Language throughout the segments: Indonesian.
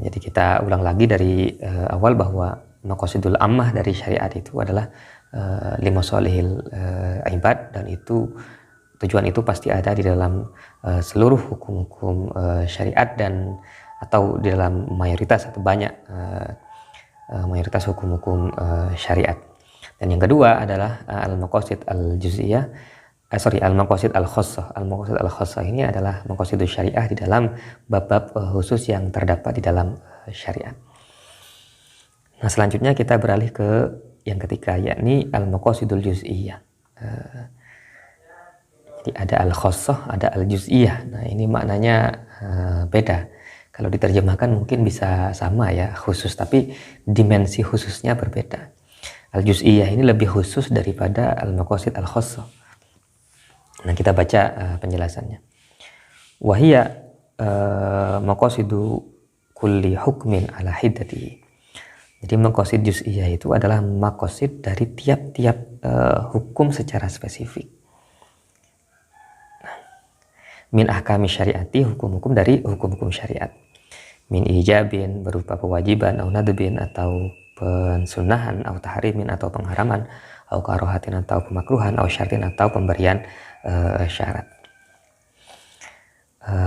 Jadi kita ulang lagi dari awal bahwa maqasidul ammah dari syariat itu adalah limasolihil ibad, dan itu tujuan itu pasti ada di dalam seluruh hukum-hukum syariat dan atau di dalam mayoritas atau banyak mayoritas hukum-hukum syariat. Dan yang kedua adalah al-maqasid al-juz'iyah, al-maqasid al-khassah. Al-maqasid al-khassah ini adalah maqasidul syariah di dalam bab-bab khusus yang terdapat di dalam syariat. Nah, selanjutnya kita beralih ke yang ketiga, yakni al-maqasidul juz'iyah. Jadi ada al-khassah, ada al-juz'iyah. Nah, ini maknanya beda. Kalau diterjemahkan mungkin bisa sama ya, khusus, tapi dimensi khususnya berbeda. Al-juz'iyah ini lebih khusus daripada al-maqasid al-khassah. Nah, kita baca penjelasannya. Wahia maqasidu kulli hukmin ala hiddatihi. Jadi maqasid juz'iyah itu adalah maqasid dari tiap-tiap hukum secara spesifik. Min ahkami syariati, hukum-hukum dari hukum-hukum syariat. Min ijabin, berupa kewajiban, atau nadbin, atau pensunahan, atau tahrimin, atau pengharaman, atau karohatin, atau pemakruhan, atau syartin, atau pemberian syarat.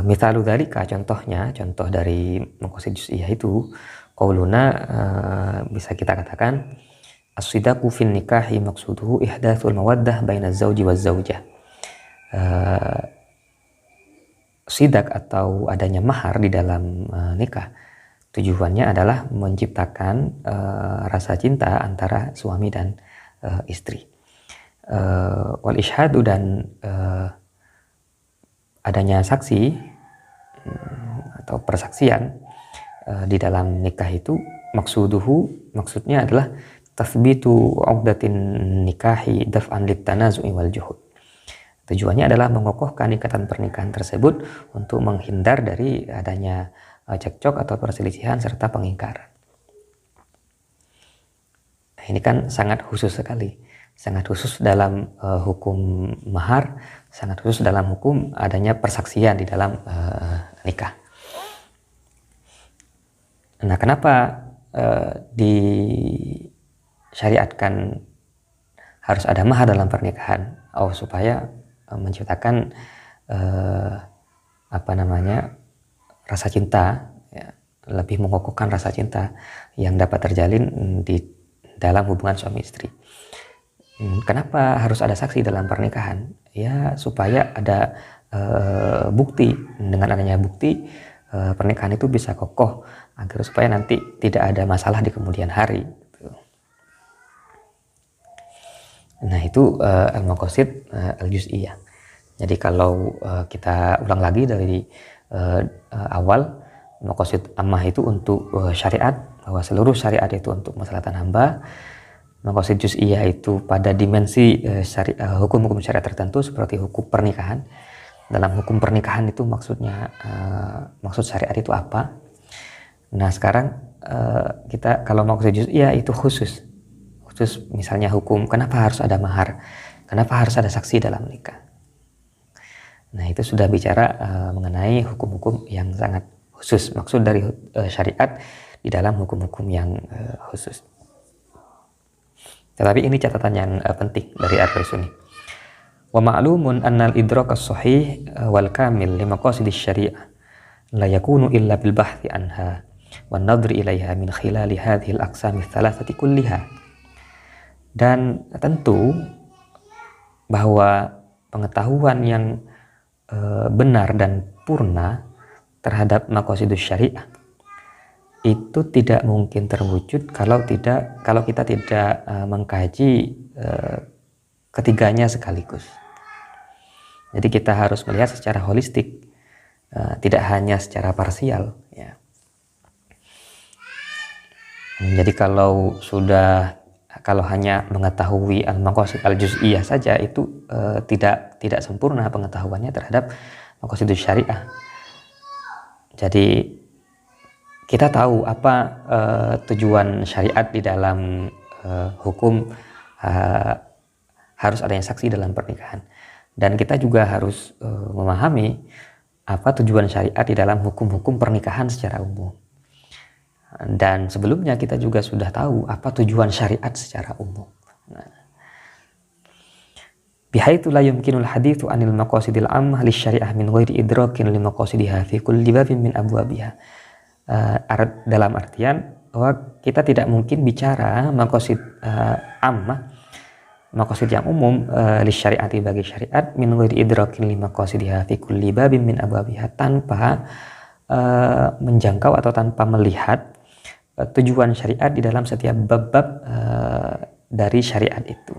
Mithalu dzalika, contoh dari maqasid juz'iyah itu, qauluna, bisa kita katakan as-sidaqu fin nikahi maqsuduhu ihdatsul mawaddah baina az-zawji waz-zawjah. Sidak atau adanya mahar di dalam nikah, tujuannya adalah menciptakan rasa cinta antara suami dan istri. Wal ishadu, dan adanya saksi atau persaksian di dalam nikah itu, maksudnya adalah tathbitu 'uqdatin nikahi daf'an lit-tanazu'i wal juhud. Tujuannya adalah mengokohkan ikatan pernikahan tersebut untuk menghindar dari adanya cekcok atau perselisihan serta pengingkaran. Nah, ini kan sangat khusus sekali, sangat khusus dalam hukum mahar, sangat khusus dalam hukum adanya persaksian di dalam nikah. Nah, kenapa disyariatkan harus ada mahar dalam pernikahan? Supaya menciptakan rasa cinta, ya, lebih mengokohkan rasa cinta yang dapat terjalin di dalam hubungan suami istri. Kenapa harus ada saksi dalam pernikahan? Ya, supaya ada bukti. Dengan adanya bukti, pernikahan itu bisa kokoh, agar supaya nanti tidak ada masalah di kemudian hari. Nah, itu al-maqasid al-juz'iyah. Jadi kalau kita ulang lagi dari awal, maqasid ammah itu untuk syariat, bahwa seluruh syariat itu untuk maslahatan hamba. Maqasid juz'iyah itu pada dimensi hukum-hukum syariat tertentu seperti hukum pernikahan. Dalam hukum pernikahan itu maksudnya maksud syariat itu apa? Nah, sekarang kita kalau maqasid juz'iyah itu khusus, misalnya hukum kenapa harus ada mahar, kenapa harus ada saksi dalam nikah. Nah, itu sudah bicara mengenai hukum-hukum yang sangat khusus, maksud dari syariat di dalam hukum-hukum yang khusus. Tetapi ini catatan yang penting dari Ar-Raisuni. Wa ma'lumun annal idrak as-sahih wal kamil li maqasidis syariah la yakunu illa bil bahthi anha wan nadri ilaiha min khilali hadhihi al-aqsam ats-tsalatsati kulliha. Dan tentu bahwa pengetahuan yang benar dan purna terhadap maqasidus syariah itu tidak mungkin terwujud kalau kita tidak mengkaji ketiganya sekaligus. Jadi kita harus melihat secara holistik, tidak hanya secara parsial, ya. Jadi kalau hanya mengetahui al-maqasid al-juz'iyah saja, itu tidak sempurna pengetahuannya terhadap maqasidus syariah. Jadi kita tahu apa tujuan syariat di dalam hukum harus adanya saksi dalam pernikahan, dan kita juga harus memahami apa tujuan syariat di dalam hukum-hukum pernikahan secara umum. Dan sebelumnya kita juga sudah tahu apa tujuan syariat secara umum. Bihaitsu la yumkinul haditsu anil maqasidil ammah lisyariah min ghairi idrakin li maqasidiha fi kulli babin min abwabiha. Dalam artian bahwa kita tidak mungkin bicara maqasid ammah, maqasid yang umum lisyariati bagi syariat min ghairi idrakin li maqasidiha fi kulli babin min abwabiha, tanpa menjangkau atau tanpa melihat tujuan syariat di dalam setiap bab-bab dari syariat itu.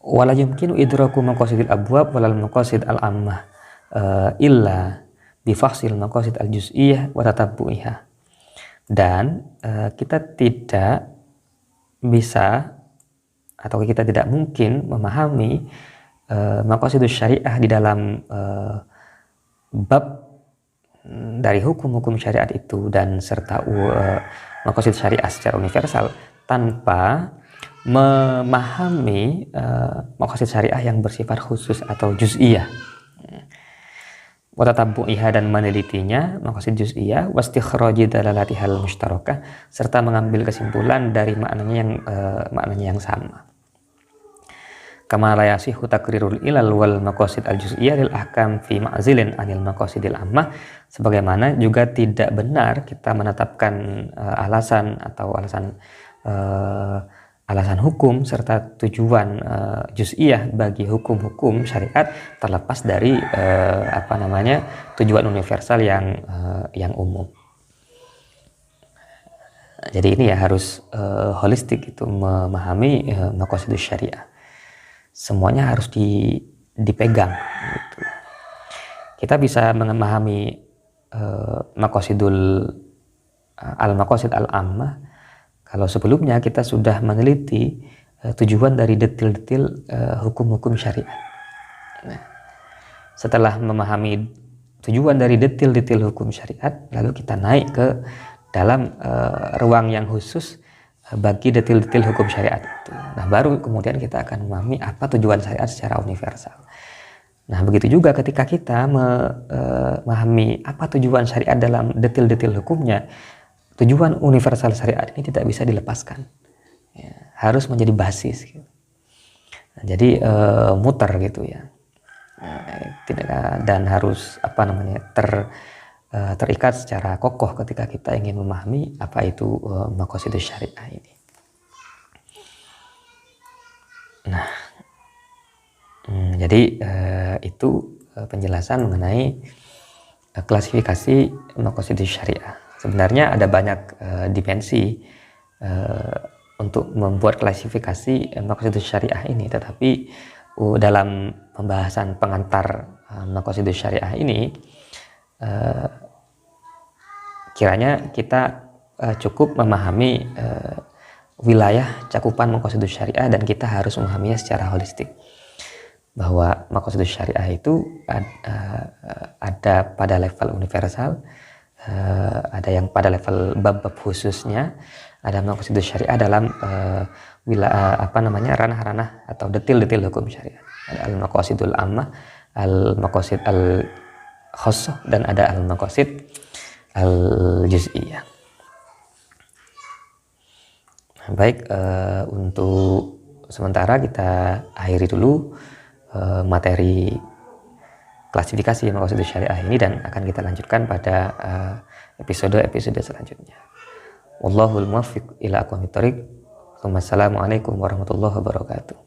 Wala yumkinu idraku maqasidil abwab walal maqasid al-ammah illa bifahsil maqasid al-juz'iyyah wa tatabbu'iha. Dan kita tidak bisa atau kita tidak mungkin memahami maqasidus syariah di dalam bab dari hukum-hukum syariat itu dan serta maqasid syariah secara universal tanpa memahami maqasid syariah yang bersifat khusus atau juz'iyah. Wa tatabbu'iha, dan menelitinya maqasid juz'iyah, wastikhraji dalalatihal mushtarakah, serta mengambil kesimpulan dari maknanya yang sama. Kama la yasihu takrirul ilal wal maqasid al juz'iyah lil ahkam fi ma'zilin anil maqasidil ammah, sebagaimana juga tidak benar kita menetapkan alasan hukum serta tujuan juz'iyah bagi hukum-hukum syariat terlepas dari tujuan universal yang umum. Jadi ini ya harus holistik itu memahami maqasidus syariah. Semuanya harus dipegang gitu. Kita bisa memahami maqasid al-ammah kalau sebelumnya kita sudah meneliti tujuan dari detil-detil hukum-hukum syariat. Nah, setelah memahami tujuan dari detil-detil hukum syariat, lalu kita naik ke dalam ruang yang khusus bagi detil-detil hukum syariat itu. Nah, baru kemudian kita akan memahami apa tujuan syariat secara universal. Nah, begitu juga ketika kita memahami apa tujuan syariat dalam detil-detil hukumnya, tujuan universal syariat ini tidak bisa dilepaskan. Ya, harus menjadi basis. Gitu. Nah, jadi muter gitu ya. Dan harus terikat secara kokoh ketika kita ingin memahami apa itu maqasidus syariah ini. Nah, jadi itu penjelasan mengenai klasifikasi maqasidus syariah. Sebenarnya ada banyak dimensi untuk membuat klasifikasi maqasidus syariah ini, tetapi dalam pembahasan pengantar maqasidus syariah ini kiranya kita cukup memahami wilayah cakupan maqasidus syariah, dan kita harus memahaminya secara holistik, bahwa maqasidus syariah itu ada pada level universal, ada yang pada level bab-bab khususnya, ada maqasidus syariah dalam ranah-ranah atau detil-detil hukum syariah. Ada al-maqasidul ammah, al-maqasid al-khassah, dan ada al-maqasid al-juz'iyah. Baik, untuk sementara kita akhiri dulu materi klasifikasi maqasidus syariah ini, dan akan kita lanjutkan pada episode selanjutnya. Wallahul muwaffiq ila aqwamit thoriq. Wassalamualaikum warahmatullahi wabarakatuh.